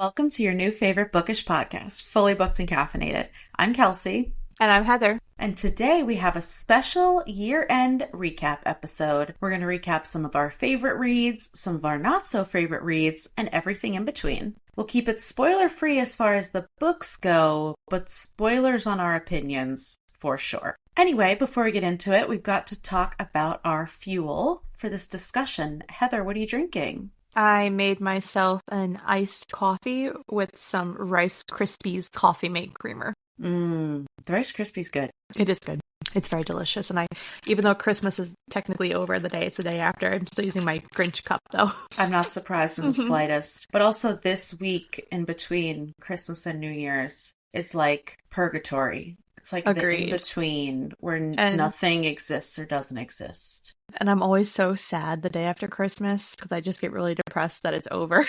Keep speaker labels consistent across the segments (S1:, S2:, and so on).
S1: Welcome to your new favorite bookish podcast, Fully Booked and Caffeinated. I'm Kelsey.
S2: And I'm Heather.
S1: And today we have a special year-end recap episode. We're going to recap some of our favorite reads, some of our not-so-favorite reads, and everything in between. We'll keep it spoiler-free as far as the books go, but spoilers on our opinions for sure. Anyway, before we get into it, we've got to talk about our fuel for this discussion. Heather, what are you drinking?
S2: I made myself an iced coffee with some Rice Krispies Coffee Mate creamer.
S1: The Rice Krispies good.
S2: It is good. It's very delicious. And even though Christmas is technically over it's the day after, I'm still using my Grinch cup though.
S1: I'm not surprised in the slightest. But also this week in between Christmas and New Year's is like purgatory. It's like the in-between where nothing exists or doesn't exist.
S2: And I'm always so sad the day after Christmas because I just get really depressed that it's over.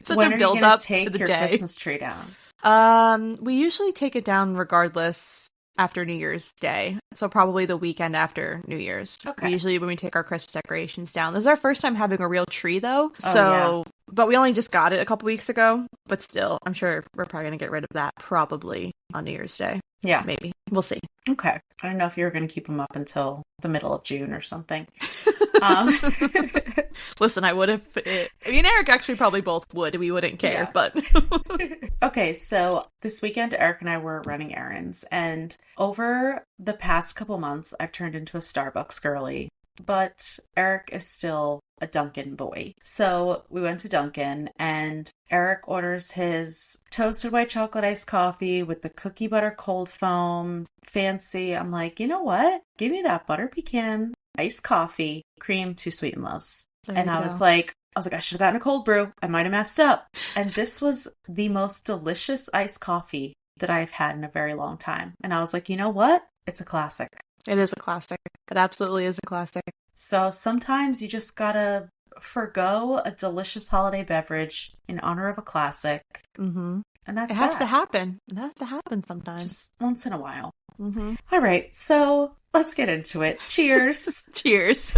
S2: Such
S1: when
S2: a build up to the day.
S1: When are you going to take your Christmas tree down?
S2: We usually take it down regardless after New Year's Day. So probably the weekend after New Year's.
S1: Okay.
S2: Usually when we take our Christmas decorations down. This is our first time having a real tree though.
S1: Yeah.
S2: But we only just got it a couple weeks ago. But still, I'm sure we're probably going to get rid of that probably on New Year's Day.
S1: Yeah.
S2: Maybe. We'll see.
S1: Okay. I don't know if you were going to keep them up until the middle of June or something.
S2: Listen, I would have. Eric actually probably both would. We wouldn't care, but.
S1: Okay, so this weekend, Eric and I were running errands, and over the past couple months, I've turned into a Starbucks girly, but Eric is still a Dunkin' boy. So we went to Dunkin', and Eric orders his toasted white chocolate iced coffee with the cookie butter cold foam, fancy. I'm like, you know what? Give me that butter pecan iced coffee, cream, 2 sweet and lows. And I was like, I should have gotten a cold brew. I might have messed up. And this was the most delicious iced coffee that I've had in a very long time. And I was like, you know what? It's a classic.
S2: It is a classic. It absolutely is a classic.
S1: So sometimes you just gotta forgo a delicious holiday beverage in honor of a classic.
S2: Mm-hmm.
S1: And that's
S2: it has to happen. It has to happen sometimes.
S1: Just once in a while.
S2: Mm-hmm.
S1: All right, so let's get into it. Cheers.
S2: Cheers.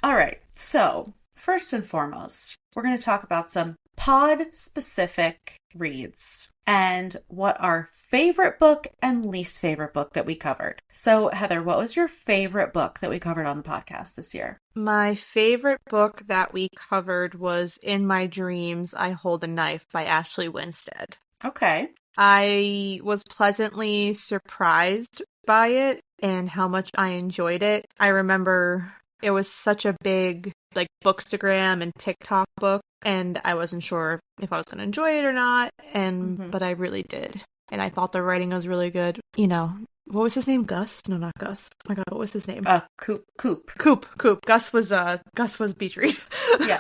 S1: All right, so first and foremost, we're going to talk about some pod-specific reads and what our favorite book and least favorite book that we covered. So, Heather, what was your favorite book that we covered on the podcast this year?
S2: My favorite book that we covered was In My Dreams, I Hold a Knife by Ashley Winstead.
S1: Okay.
S2: I was pleasantly surprised by it and how much I enjoyed it. I remember it was such a big Bookstagram and TikTok book, and I wasn't sure if I was going to enjoy it or not, but I really did. And I thought the writing was really good. What was his name? Gus? No, not Gus. Oh my God, what was his name?
S1: Coop.
S2: Gus was Beach Read.
S1: Yeah.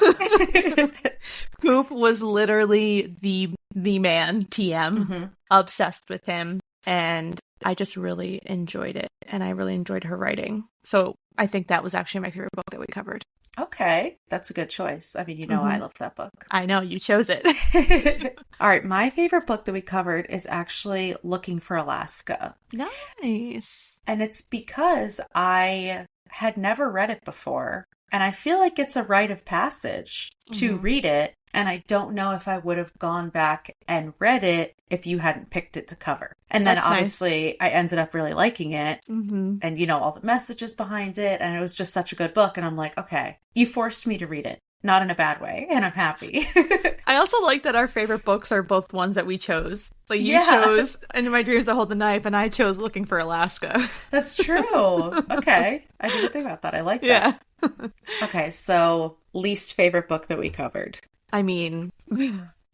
S2: Coop was literally the man, TM, obsessed with him, and I just really enjoyed it, and I really enjoyed her writing. So I think that was actually my favorite book that we covered.
S1: Okay, that's a good choice. I mean, I loved that book.
S2: I know, you chose it.
S1: All right, my favorite book that we covered is actually Looking for Alaska.
S2: Nice.
S1: And it's because I had never read it before, and I feel like it's a rite of passage to read it, and I don't know if I would have gone back and read it if you hadn't picked it to cover. And then obviously I ended up really liking it, and all the messages behind it, and it was just such a good book, and I'm like, okay, you forced me to read it. Not in a bad way, and I'm happy.
S2: I also like that our favorite books are both ones that we chose. Like you chose In My Dreams I Hold the Knife, and I chose Looking for Alaska.
S1: That's true. Okay. I didn't think about that. I like that. Yeah. Okay, so least favorite book that we covered.
S2: I mean,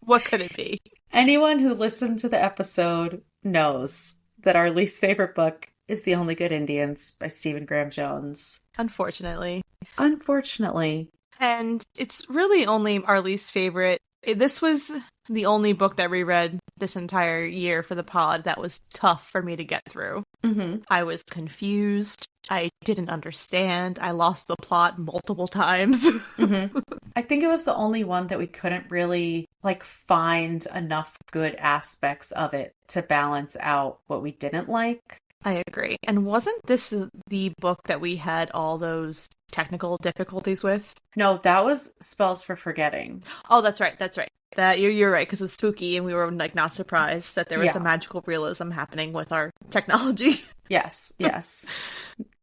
S2: what could it be?
S1: Anyone who listened to the episode knows that our least favorite book is The Only Good Indians by Stephen Graham Jones.
S2: Unfortunately. And it's really only our least favorite. This was the only book that we read this entire year for the pod that was tough for me to get through. I was confused. I didn't understand. I lost the plot multiple times.
S1: I think it was the only one that we couldn't really find enough good aspects of it to balance out what we didn't like.
S2: I agree. And wasn't this the book that we had all those technical difficulties with?
S1: No, that was Spells for Forgetting.
S2: Oh, that's right. That's right. That you're right, because it's spooky, and we were like not surprised that there was some magical realism happening with our technology.
S1: Yes, yes.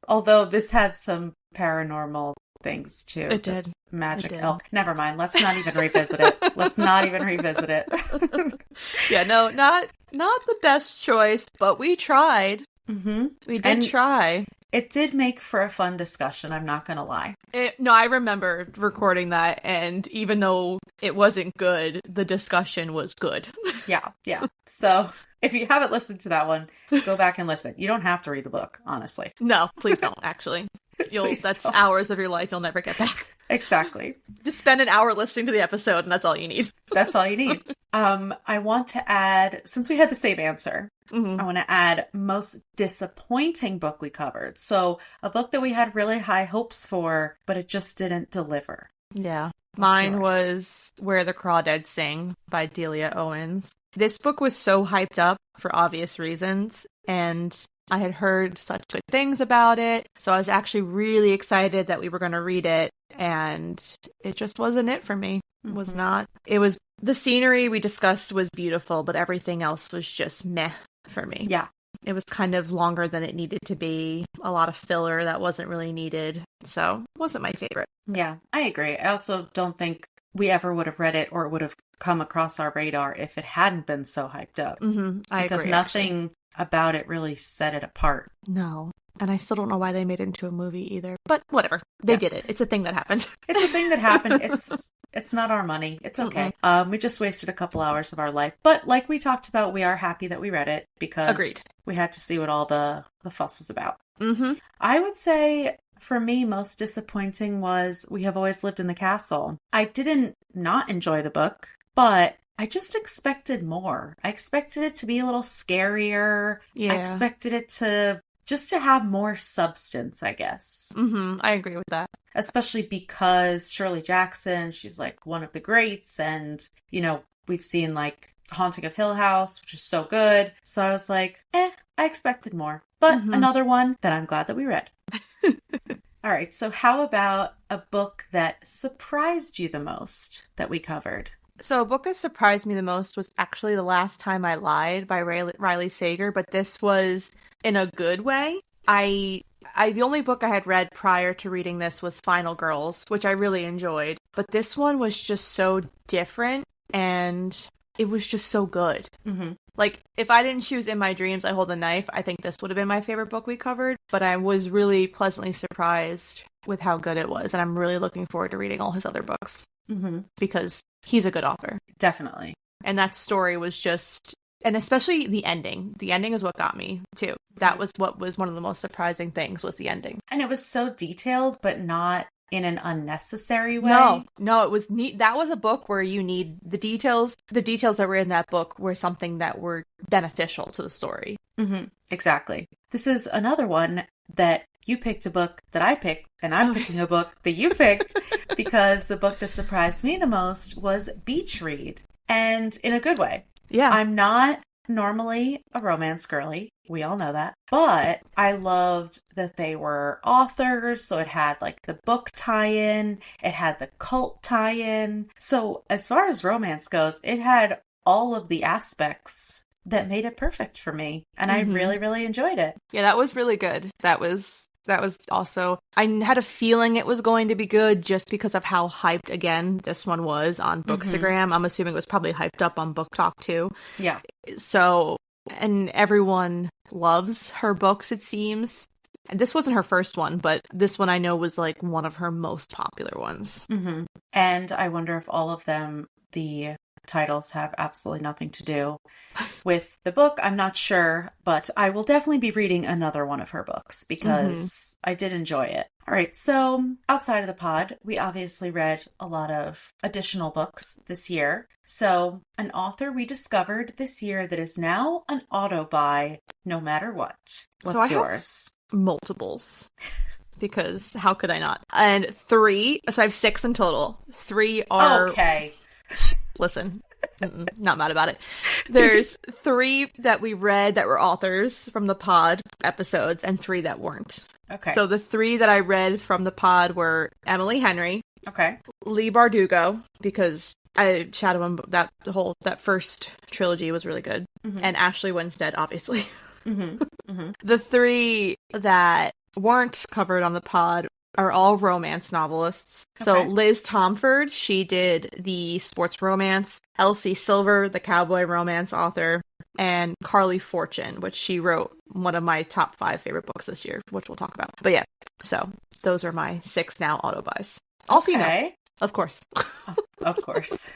S1: Although this had some paranormal things too.
S2: It did.
S1: Magic elk. Never mind. Let's not even revisit it. Let's not even revisit it.
S2: Yeah, no, not the best choice, but we tried.
S1: Mm-hmm.
S2: We did try.
S1: It did make for a fun discussion, I'm not going to lie.
S2: No, I remember recording that, and even though it wasn't good, the discussion was good.
S1: Yeah. So if you haven't listened to that one, go back and listen. You don't have to read the book, honestly.
S2: No, please don't, actually. That's don't. Hours of your life you'll never get back.
S1: Exactly.
S2: Just spend an hour listening to the episode, and that's all you need.
S1: That's all you need. I want to add, since we had the same answer, I want to add most disappointing book we covered. So a book that we had really high hopes for, but it just didn't deliver.
S2: Yeah. Mine was Where the Crawdads Sing by Delia Owens. This book was so hyped up for obvious reasons, and I had heard such good things about it. So I was actually really excited that we were going to read it, and it just wasn't it for me. It was not. It was, the scenery we discussed was beautiful, but everything else was just meh for me.
S1: Yeah.
S2: It was kind of longer than it needed to be. A lot of filler that wasn't really needed. So it wasn't my favorite.
S1: Yeah, I agree. I also don't think we ever would have read it or it would have come across our radar if it hadn't been so hyped up.
S2: I
S1: because
S2: agree,
S1: nothing about it really set it apart.
S2: No. And I still don't know why they made it into a movie either. But whatever. They did it. It's a thing that happened.
S1: It's a thing that happened. It's not our money. It's okay. We just wasted a couple hours of our life. But like we talked about, we are happy that we read it because we had to see what all the fuss was about. I would say for me, most disappointing was We Have Always Lived in the Castle. I didn't not enjoy the book, but I just expected more. I expected it to be a little scarier.
S2: Yeah.
S1: I expected it to have more substance, I guess.
S2: I agree with that.
S1: Especially because Shirley Jackson, she's like one of the greats. And, you know, we've seen like Haunting of Hill House, which is so good. So I was like, I expected more. But another one that I'm glad that we read. All right. So how about a book that surprised you the most that we covered?
S2: So a book that surprised me the most was actually The Last Time I Lied by Riley Sager, but this was in a good way. The only book I had read prior to reading this was Final Girls, which I really enjoyed. But this one was just so different, and it was just so good. Like, if I didn't choose In My Dreams, I Hold a Knife, I think this would have been my favorite book we covered. But I was really pleasantly surprised with how good it was, and I'm really looking forward to reading all his other books. Because he's a good author.
S1: Definitely.
S2: And that story was just, and especially the ending. The ending is what got me, too. That was what was one of the most surprising things, was the ending.
S1: And it was so detailed, but not in an unnecessary way.
S2: No, it was neat. That was a book where you need the details. The details that were in that book were something that were beneficial to the story.
S1: Exactly. This is another one that you picked a book that I picked, and I'm picking a book that you picked, because the book that surprised me the most was Beach Read. And in a good way.
S2: Yeah.
S1: I'm not normally a romance girly. We all know that. But I loved that they were authors. So it had like the book tie-in. It had the cult tie-in. So as far as romance goes, it had all of the aspects that made it perfect for me. And I really, really enjoyed it.
S2: Yeah, that was really good. That was also, I had a feeling it was going to be good just because of how hyped, again, this one was on Bookstagram. I'm assuming it was probably hyped up on Book Talk too.
S1: Yeah.
S2: So, and everyone loves her books, it seems. And this wasn't her first one, but this one I know was like one of her most popular ones.
S1: And I wonder if all of them, the titles have absolutely nothing to do with the book. I'm not sure, but I will definitely be reading another one of her books because I did enjoy it. All right, so outside of the pod, we obviously read a lot of additional books this year. So an author we discovered this year that is now an auto-buy no matter what. What's yours?
S2: Multiples. Because how could I not? And 3, so I have 6 in total. 3 are...
S1: Okay.
S2: Listen, Not mad about it. There's 3 that we read that were authors from the pod episodes and 3 that weren't.
S1: Okay.
S2: So the 3 that I read from the pod were Emily Henry,
S1: Okay.
S2: Leigh Bardugo, because Shadow and that first trilogy was really good, and Ashley Winstead, obviously. The 3 that weren't covered on the pod are all romance novelists. So
S1: Okay.
S2: Liz Tomford, she did the sports romance. Elsie Silver, the cowboy romance author. And Carly Fortune, which she wrote one of my top 5 favorite books this year, which we'll talk about. But yeah, so those are my 6 now auto buys. All females, of course.
S1: Of course.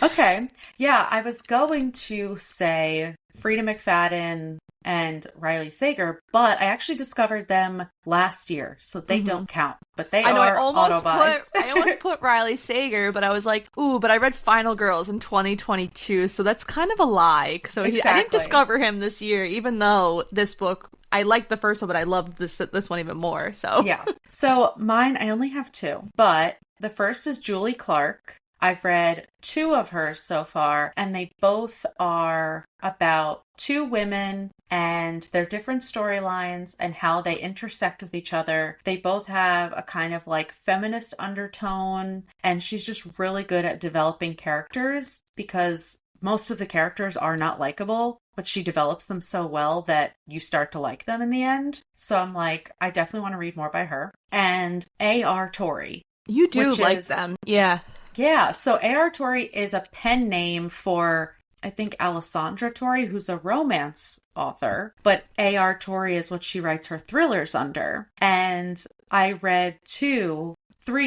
S1: Okay. Yeah, I was going to say Frida McFadden and Riley Sager, but I actually discovered them last year, so they don't count. But they are auto buys.
S2: I almost put Riley Sager, but I was like, ooh, but I read Final Girls in 2022, so that's kind of a lie. So I didn't discover him this year, even though this book, I liked the first one, but I loved this one even more. So
S1: Yeah. So mine, I only have 2, but the first is Julie Clark. I've read 2 of hers so far, and they both are about 2 women and their different storylines and how they intersect with each other. They both have a kind of like feminist undertone, and she's just really good at developing characters because most of the characters are not likable, but she develops them so well that you start to like them in the end. So I'm like, I definitely want to read more by her. And A.R. Torrey.
S2: You do like them. Yeah.
S1: Yeah, so A.R. Torrey is a pen name for, I think, Alessandra Torrey, who's a romance author, but A.R. Torrey is what she writes her thrillers under. And I read 3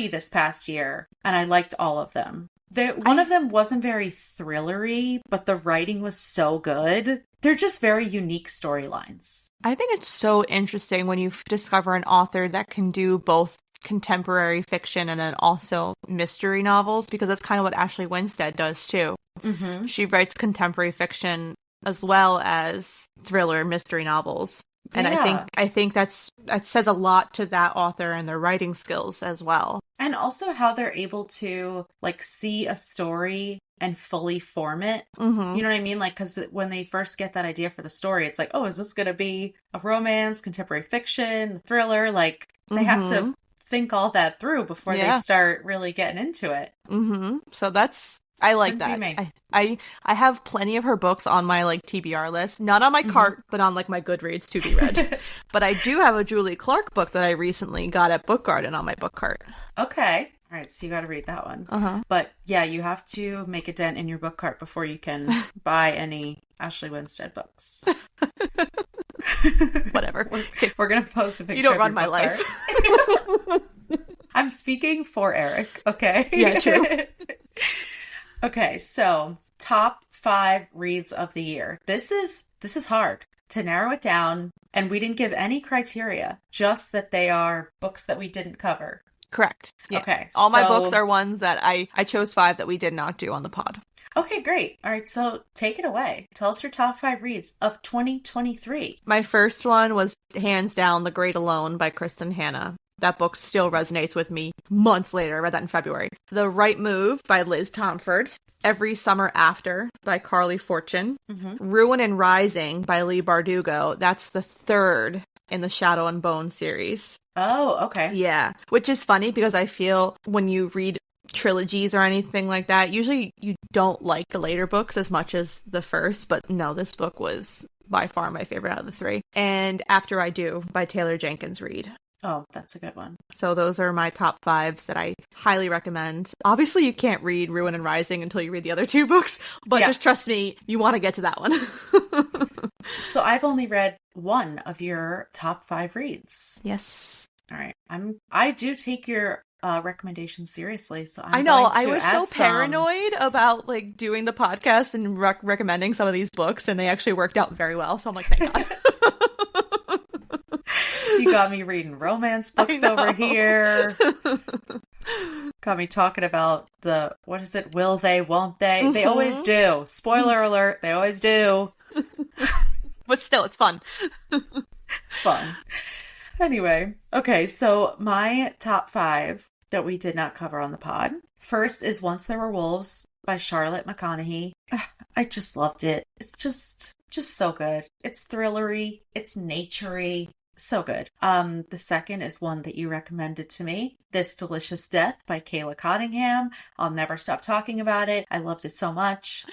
S1: this past year, and I liked all of them. One of them wasn't very thrillery, but the writing was so good. They're just very unique storylines.
S2: I think it's so interesting when you discover an author that can do both contemporary fiction and then also mystery novels, because that's kind of what Ashley Winstead does too. She writes contemporary fiction as well as thriller mystery novels, and I think that says a lot to that author and their writing skills as well,
S1: and also how they're able to like see a story and fully form it. You know what I mean? Like, because when they first get that idea for the story, it's like, oh, is this going to be a romance, contemporary fiction, thriller? Like, they have to think all that through before they start really getting into it.
S2: So I like that. I have plenty of her books on my like TBR list, not on my cart, but on like my Goodreads to be read. But I do have a Julie Clark book that I recently got at Book Garden on my book cart.
S1: Okay. All right, so you got to read that one. But yeah, you have to make a dent in your book cart before you can buy any Ashley Winstead books.
S2: Whatever.
S1: We're going to post a picture.
S2: You don't run my life.
S1: I'm speaking for Eric, okay?
S2: Yeah, true.
S1: Okay, so top 5 reads of the year. This is hard to narrow it down, and we didn't give any criteria, just that they are books that we didn't cover.
S2: Correct. Yeah.
S1: Okay.
S2: All my books are ones that I chose 5 that we did not do on the pod.
S1: Okay, great. All right, so take it away. Tell us your top 5 reads of 2023.
S2: My first one was hands down The Great Alone by Kristen Hanna. That book still resonates with me months later. I read that in February. The Right Move by Liz Tomford. Every Summer After by Carly Fortune. Ruin and Rising by Leigh Bardugo. That's the 3rd in the Shadow and Bone series.
S1: Oh, okay.
S2: Yeah, which is funny because I feel when you read trilogies or anything like that, usually you don't like the later books as much as the first, but no, this book was by far my favorite out of the 3. And After I Do by Taylor Jenkins Reid.
S1: Oh, that's a good one.
S2: So those are my top 5s that I highly recommend. Obviously, you can't read Ruin and Rising until you read the other 2 books, but just trust me, you want to get to that one.
S1: So I've only read 1 of your top 5 reads.
S2: Yes.
S1: All right. I do take your recommendations seriously, so
S2: I know I was so paranoid about like doing the podcast and recommending some of these books, and they actually worked out very well. So I'm like, thank God.
S1: You got me reading romance books over here. Got me talking about what is it? Will they, won't they? They always do. Spoiler alert, they always do.
S2: But still, it's fun.
S1: Fun. Anyway, okay, so my top 5 that we did not cover on the pod. First is Once There Were Wolves by Charlotte McConaughey. I just loved it. It's just so good. It's thrillery. It's naturey. So good. The second is one that you recommended to me. This Delicious Death by Kayla Cottingham. I'll never stop talking about it. I loved it so much.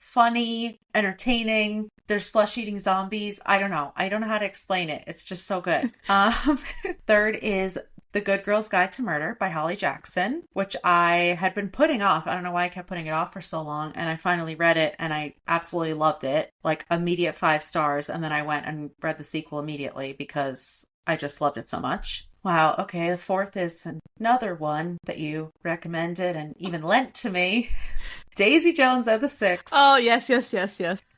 S1: Funny, entertaining. There's flesh-eating zombies. I don't know how to explain it. It's just so good. Third is The Good Girl's Guide to Murder by Holly Jackson, which I had been putting off. I don't know why I kept putting it off for so long. And I finally read it and I absolutely loved it. Like immediate 5 stars. And then I went and read the sequel immediately because I just loved it so much. Wow. Okay. The fourth is another one that you recommended and even lent to me. Daisy Jones and the Six.
S2: Oh, yes.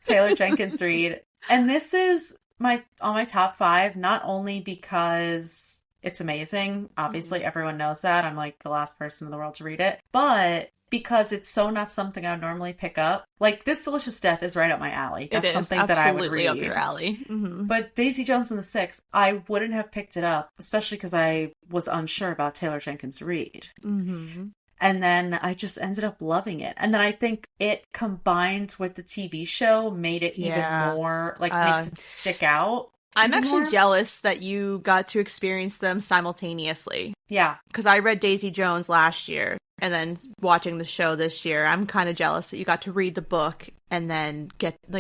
S1: Taylor Jenkins Reid. And this is on my top 5, not only because it's amazing. Obviously, everyone knows that. I'm like the last person in the world to read it. But because it's so not something I would normally pick up. Like, This Delicious Death is right up my alley. That's something that I would read.
S2: Absolutely up your alley. Mm-hmm.
S1: But Daisy Jones and the Six, I wouldn't have picked it up, especially because I was unsure about Taylor Jenkins Reid.
S2: Mm-hmm.
S1: And then I just ended up loving it. And then I think it combined with the TV show made it even more, like, makes it stick out.
S2: I'm actually jealous that you got to experience them simultaneously.
S1: Yeah.
S2: Because I read Daisy Jones last year, and then watching the show this year, I'm kind of jealous that you got to read the book and then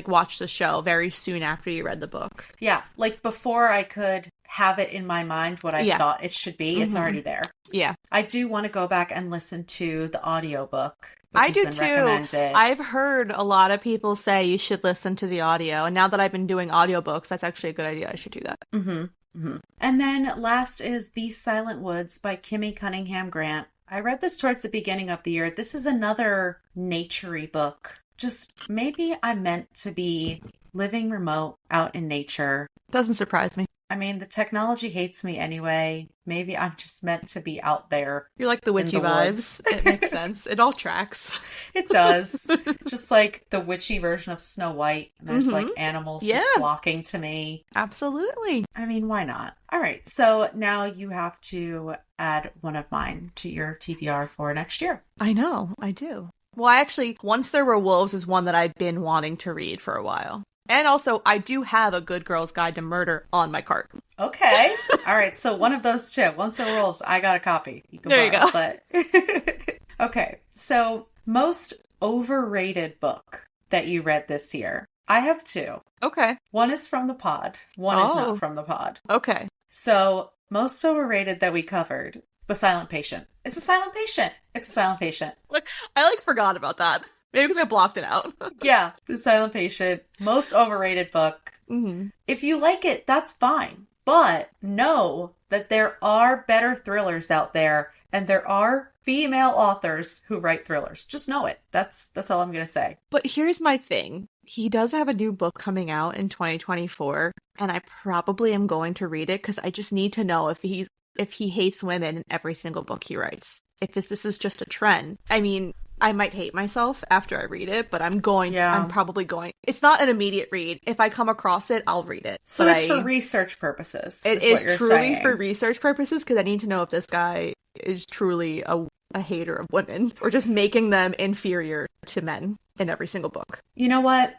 S2: watch the show very soon after you read the book.
S1: Yeah. Like, before I could have it in my mind what I thought it should be, it's already there.
S2: Yeah.
S1: I do want to go back and listen to the audiobook.
S2: I do too. I've heard a lot of people say you should listen to the audio. And now that I've been doing audiobooks, that's actually a good idea. I should do that.
S1: Mm-hmm. Mm-hmm. And then last is These Silent Woods by Kimmy Cunningham Grant. I read this towards the beginning of the year. This is another naturey book. Just maybe I'm meant to be living remote out in nature.
S2: Doesn't surprise me.
S1: I mean, the technology hates me anyway. Maybe I'm just meant to be out there.
S2: You're like the witchy vibes. It makes sense. It all tracks.
S1: It does. Just like the witchy version of Snow White. And there's like animals just flocking to me.
S2: Absolutely.
S1: I mean, why not? All right. So now you have to add one of mine to your TBR for next year.
S2: I know. I do. Well, Once There Were Wolves is one that I've been wanting to read for a while. And also, I do have A Good Girl's Guide to Murder on my cart.
S1: Okay. All right. So one of those two. Once There Were Wolves, I got a copy. You can
S2: there
S1: borrow,
S2: you go.
S1: But... Okay. So most overrated book that you read this year. I have 2.
S2: Okay.
S1: One is from the pod. One is not from the pod.
S2: Okay.
S1: So most overrated that we covered, The Silent Patient. It's a silent patient. It's a silent patient.
S2: Look, I forgot about that. Maybe because I blocked it out.
S1: Yeah, The Silent Patient. Most overrated book.
S2: Mm-hmm.
S1: If you like it, that's fine. But know that there are better thrillers out there. And there are female authors who write thrillers. Just know it. That's all I'm going to say.
S2: But here's my thing. He does have a new book coming out in 2024. And I probably am going to read it because I just need to know if he hates women in every single book he writes. If this is just a trend. I mean... I might hate myself after I read it, but I'm probably going. It's not an immediate read. If I come across it, I'll read it.
S1: So it's for research purposes.
S2: It is truly for research purposes because I need to know if this guy is truly a hater of women or just making them inferior to men in every single book.
S1: You know what?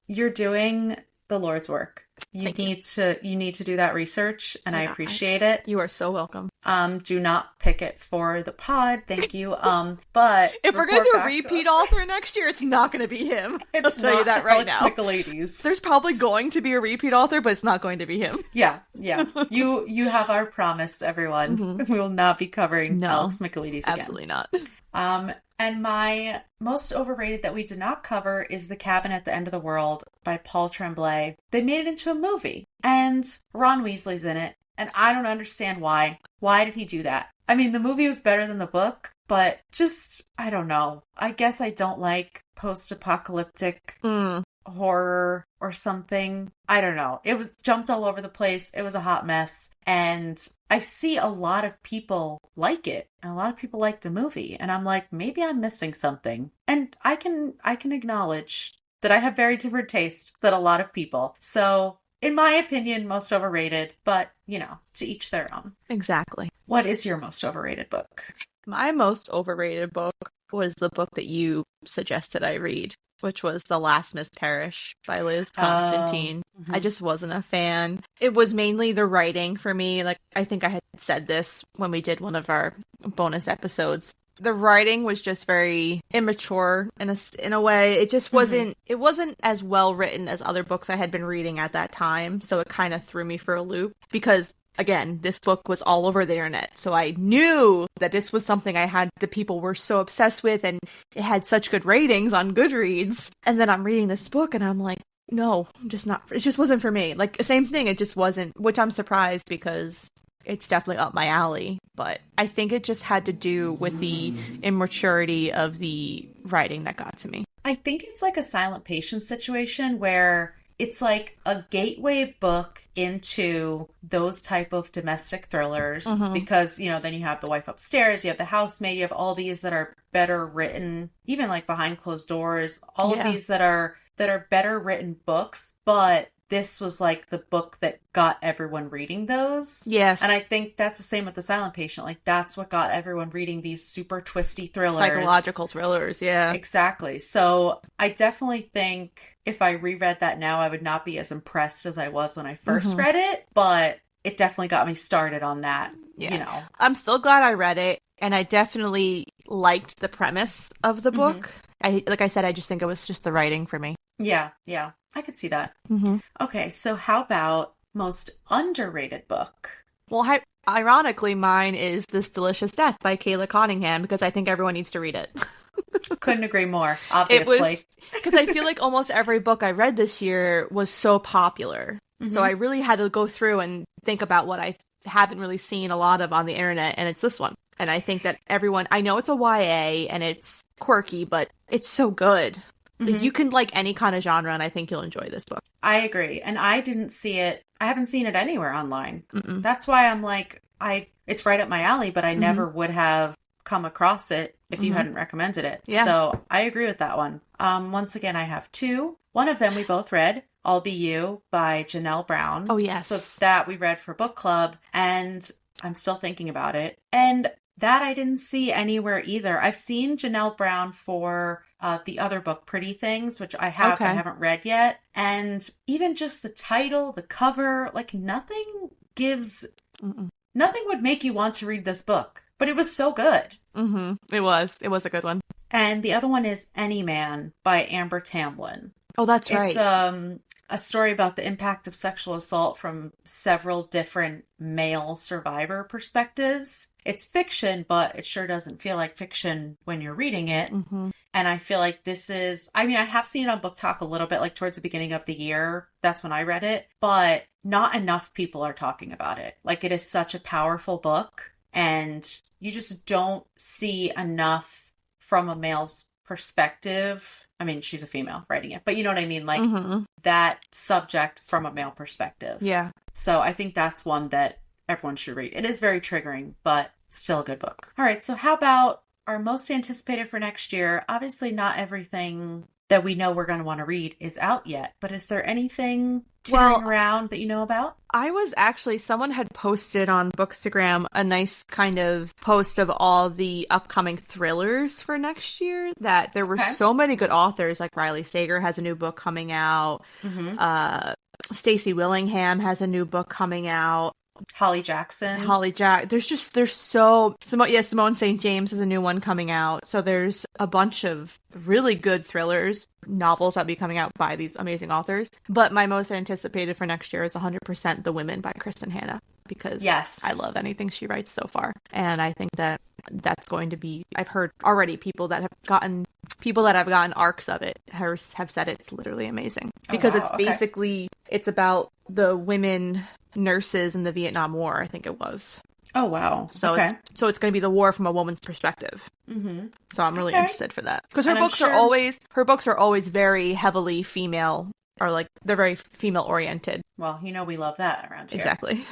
S1: You're doing the Lord's work. You need to do that research, and I appreciate it.
S2: You are so welcome.
S1: Do not pick it for the pod. Thank you. But
S2: if we're gonna do a repeat author next year, it's not gonna be him. I'll tell you that right now.
S1: Michaelides.
S2: There's probably going to be a repeat author, but it's not going to be him.
S1: Yeah. You have our promise, everyone. Mm-hmm. We will not be covering Alex Michaelides again.
S2: Absolutely not.
S1: And my most overrated that we did not cover is The Cabin at the End of the World by Paul Tremblay. They made it into a movie, and Ron Weasley's in it, and I don't understand why. Why did he do that? I mean, the movie was better than the book, but just, I don't know. I guess I don't like post-apocalyptic horror or something. I don't know. It was jumped all over the place. It was a hot mess. And I see a lot of people like it. And a lot of people like the movie. And I'm like, maybe I'm missing something. And I can acknowledge that I have very different taste than a lot of people. So in my opinion, most overrated, but to each their own.
S2: Exactly.
S1: What is your most overrated book?
S2: My most overrated book was the book that you suggested I read, which was The Last Miss Parrish by Liz Constantine.
S1: Mm-hmm.
S2: I just wasn't a fan. It was mainly the writing for me. Like, I think I had said this when we did one of our bonus episodes. The writing was just very immature in a way. It just wasn't, it wasn't as well written as other books I had been reading at that time. So it kind of threw me for a loop because, again, this book was all over the internet. So I knew that this was something the people were so obsessed with, and it had such good ratings on Goodreads. And then I'm reading this book and I'm like, no, I'm just not, it just wasn't for me. Like, the same thing, it just wasn't, which I'm surprised because it's definitely up my alley. But I think it just had to do with the immaturity of the writing that got to me.
S1: I think it's like a Silent Patient situation where it's like a gateway book into those type of domestic thrillers because, then you have The Wife Upstairs, you have The Housemaid, you have all these that are better written, even like Behind Closed Doors, all of these that are better written books, but this was like the book that got everyone reading those.
S2: Yes.
S1: And I think that's the same with The Silent Patient. Like, that's what got everyone reading these super twisty thrillers.
S2: Psychological thrillers, yeah.
S1: Exactly. So I definitely think if I reread that now, I would not be as impressed as I was when I first read it, but it definitely got me started on that,
S2: I'm still glad I read it, and I definitely liked the premise of the book. Like I said, I just think it was just the writing for me.
S1: Yeah, I could see that. Okay, so how about most underrated book?
S2: Well, ironically, mine is This Delicious Death by Kayla Cunningham, because I think everyone needs to read it.
S1: Couldn't agree more, obviously.
S2: Because I feel like almost every book I read this year was so popular. So I really had to go through and think about what I haven't really seen a lot of on the internet, and it's this one. And I think that I know it's a YA and it's quirky, but it's so good. You can like any kind of genre, and I think you'll enjoy this book.
S1: I agree. And I haven't seen it anywhere online. That's why I'm like, it's right up my alley, but I never would have come across it if you hadn't recommended it. Yeah. So I agree with that one. Once again, I have two. One of them we both read, I'll Be You by Janelle Brown.
S2: Oh, yes.
S1: So that we read for book club, and I'm still thinking about it. And that I didn't see anywhere either. I've seen Janelle Brown for the other book, Pretty Things, which I haven't read yet. And even just the title, the cover, like nothing would make you want to read this book. But it was so good.
S2: It was a good one.
S1: And the other one is Any Man by Amber Tamblyn.
S2: Oh, that's right.
S1: It's a story about the impact of sexual assault from several different male survivor perspectives. It's fiction, but it sure doesn't feel like fiction when you're reading it. And I feel like I have seen it on Book Talk a little bit, like towards the beginning of the year. That's when I read it, but not enough people are talking about it. Like, it is such a powerful book, and you just don't see enough from a male's perspective. I mean, she's a female writing it, but you know what I mean? Like that subject from a male perspective.
S2: Yeah.
S1: So I think that's one that everyone should read. It is very triggering, but still a good book. All right. So how about our most anticipated for next year? Obviously not everything that we know we're going to want to read is out yet, but is there anything tearing around that you know about?
S2: Someone had posted on Bookstagram a nice kind of post of all the upcoming thrillers for next year, that there were so many good authors. Like Riley Sager has a new book coming out. Stacey Willingham has a new book coming out.
S1: Holly Jackson.
S2: Simone St. James has a new one coming out. So there's a bunch of really good thrillers, novels that'll be coming out by these amazing authors. But my most anticipated for next year is 100% The Women by Kristen Hanna, because I love anything she writes so far. And I think that that's going to be, I've heard already people that have gotten arcs of it have said it's literally amazing, because it's basically, it's about the women nurses in the Vietnam War, I think it was.
S1: Oh, wow.
S2: So it's going to be the war from a woman's perspective. So I'm really interested for that, because her books are always very heavily female, or like they're very female oriented.
S1: Well, we love that around here.
S2: Exactly.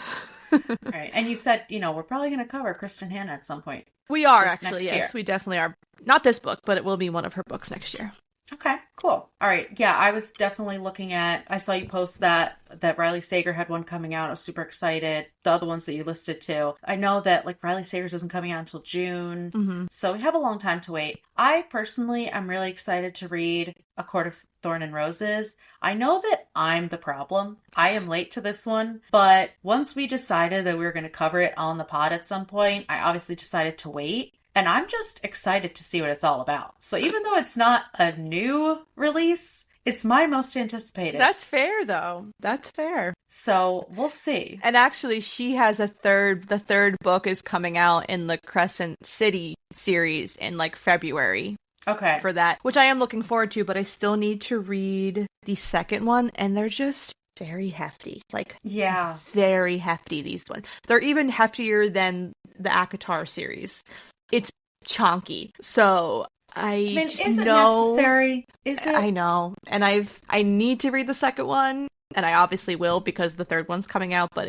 S1: Right. And you said, we're probably going to cover Kristen Hanna at some point.
S2: We are, actually. Yes, we definitely are. Not this book, but it will be one of her books next year.
S1: Okay, cool. All right. Yeah, I was definitely looking at, I saw you post that Riley Sager had one coming out. I was super excited. The other ones that you listed too. I know that like Riley Sager's isn't coming out until June.
S2: Mm-hmm.
S1: So we have a long time to wait. I personally am really excited to read A Court of Thorn and Roses. I know that I'm the problem. I am late to this one, but once we decided that we were going to cover it on the pod at some point, I obviously decided to wait. And I'm just excited to see what it's all about. So even though it's not a new release, it's my most anticipated.
S2: That's fair, though. That's fair.
S1: So we'll see.
S2: And actually, she has the third book is coming out in the Crescent City series in like February.
S1: Okay.
S2: For that, which I am looking forward to, but I still need to read the second one, and they're just very hefty. Like,
S1: yeah,
S2: very hefty, these ones. They're even heftier than the ACOTAR series. It's chonky. So I mean,
S1: is it necessary? Is it?
S2: I know. And I need to read the second one, and I obviously will because the third one's coming out, but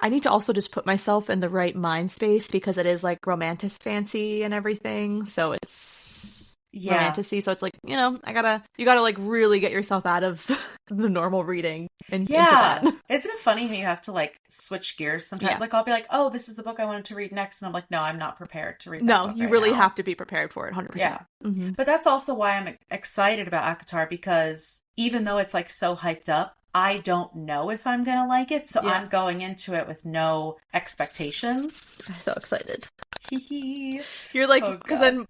S2: I need to also just put myself in the right mind space because it is like romantic fancy and everything. So it's romantasy. So it's like, you gotta like really get yourself out of the normal reading and into that.
S1: Isn't it funny how you have to like switch gears sometimes? Like I'll be like, oh, this is the book I wanted to read next, and I'm like, no, I'm not prepared to read that book
S2: you
S1: right
S2: really
S1: now.
S2: have to be prepared for it 100%.
S1: Yeah.
S2: Mm-hmm.
S1: But that's also why I'm excited about ACOTAR, because even though it's like so hyped up, I don't know if I'm gonna like it, so I'm going into it with no expectations.
S2: I'm so excited.
S1: You're
S2: like, because then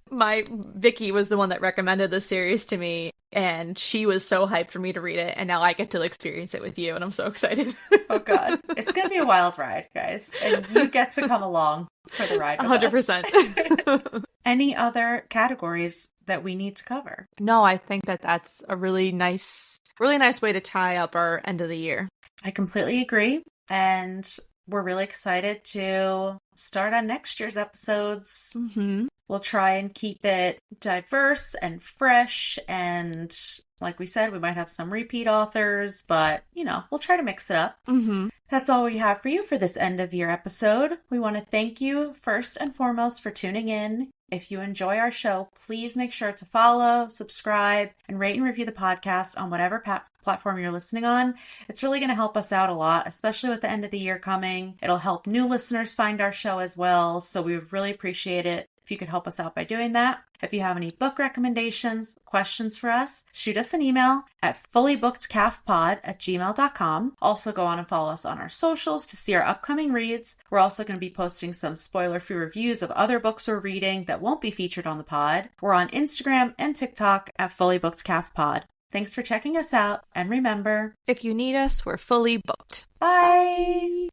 S2: Vicky was the one that recommended the series to me, and she was so hyped for me to read it, and now I get to experience it with you, and I'm so excited.
S1: Oh god, it's gonna be a wild ride, guys, and you get to come along for the ride with
S2: 100%.
S1: Any other categories that we need to cover?
S2: No, I think that's a really nice way to tie up our end of the year.
S1: I completely agree, and we're really excited to start on next year's episodes.
S2: Mm-hmm.
S1: We'll try and keep it diverse and fresh, and like we said, we might have some repeat authors, but, we'll try to mix it up.
S2: Mm-hmm.
S1: That's all we have for you for this end of year episode. We want to thank you first and foremost for tuning in. If you enjoy our show, please make sure to follow, subscribe, and rate and review the podcast on whatever platform you're listening on. It's really going to help us out a lot, especially with the end of the year coming. It'll help new listeners find our show as well, so we would really appreciate it if you could help us out by doing that. If you have any book recommendations, questions for us, shoot us an email at fullybookedcalfpod@gmail.com. Also go on and follow us on our socials to see our upcoming reads. We're also going to be posting some spoiler-free reviews of other books we're reading that won't be featured on the pod. We're on Instagram and TikTok at fullybookedcalfpod. Thanks for checking us out, and remember,
S2: if you need us, we're fully booked.
S1: Bye!